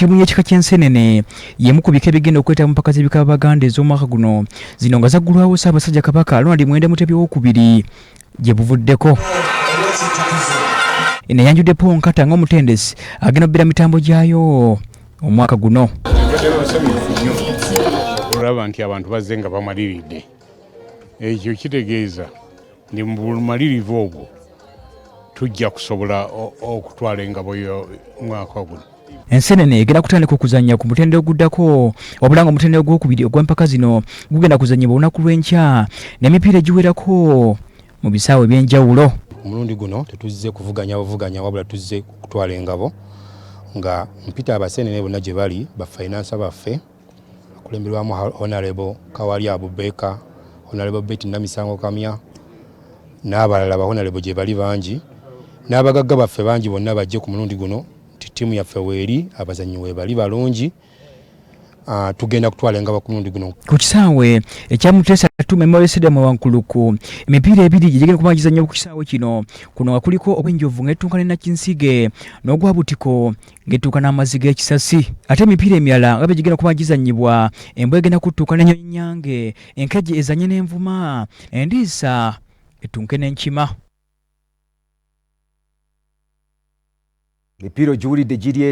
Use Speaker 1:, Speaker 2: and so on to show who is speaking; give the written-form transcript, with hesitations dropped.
Speaker 1: Ttiimu y'ekika ky'Enseenene y'emu ku bika ebigenda okwetaba mu mpaka z'ebika Abaganda ez'omwaka guno, zino nga zaggulwawo Ssaabasajja Kabaka Ronald Mwenda Mutebi II gye buvuddeko. Eno Eyanjudde Nkata ng'omutendesi agenda obbira mitambo gyayo omwaka guno.
Speaker 2: Olaba nti abantu bazze nga bamaliridde. Ekyo kitegeeza ndi mu bumalirivu obwo tujja kusobola okutwala engabo y'omwaka guno.
Speaker 1: Enseenene egenda kutandika okuzannya ku mutendera oguddako, wabula nga omutendera ogwokubiri ogw'empaka zino gugenda kuzannyibwa olunaku lw'enkya n'emipiira egiwerako mu bisaawe eby'enjawulo.
Speaker 3: Omulundi guno tetuzze kuvuganya buvuganya, wabula tuzze kutwala engabo nga mpita abaseenene bonna gye bali bafainansa baffe bakulemberwamu Honorable Kawali Abubeka, Honorable Betty Namisango Kamya n'abalala ba Honorable gye bali bangi n'abagagga baffe bangi bonna bajje ku mulundi guno. Ttiimu yaffe weeri, abazannyi we bali balungi, tugenda kutwala engabo ku mulundi guno. Ku
Speaker 1: kisaawe ekya Muteesa Memorial Stadium Wankuluku, emipiira ebiri gigenda kuba gizannyibwa ku kisaawe kino. Kuno nga kuliko ogw'Enjovu ng'ettuuka ne Nakinsige, n'ogwa Butiko ng'ettuuka n'Amazzi g'Ekisasi. Ate emipiira emirala nga gigenda kuba gizannyibwa, Embwa egenda kuttuuka n'Ennyonyi Nyange, Enkejje ezannye n'Envuma, Endiisa ettunke n'Enkima.
Speaker 4: Mipiira giwulidde giri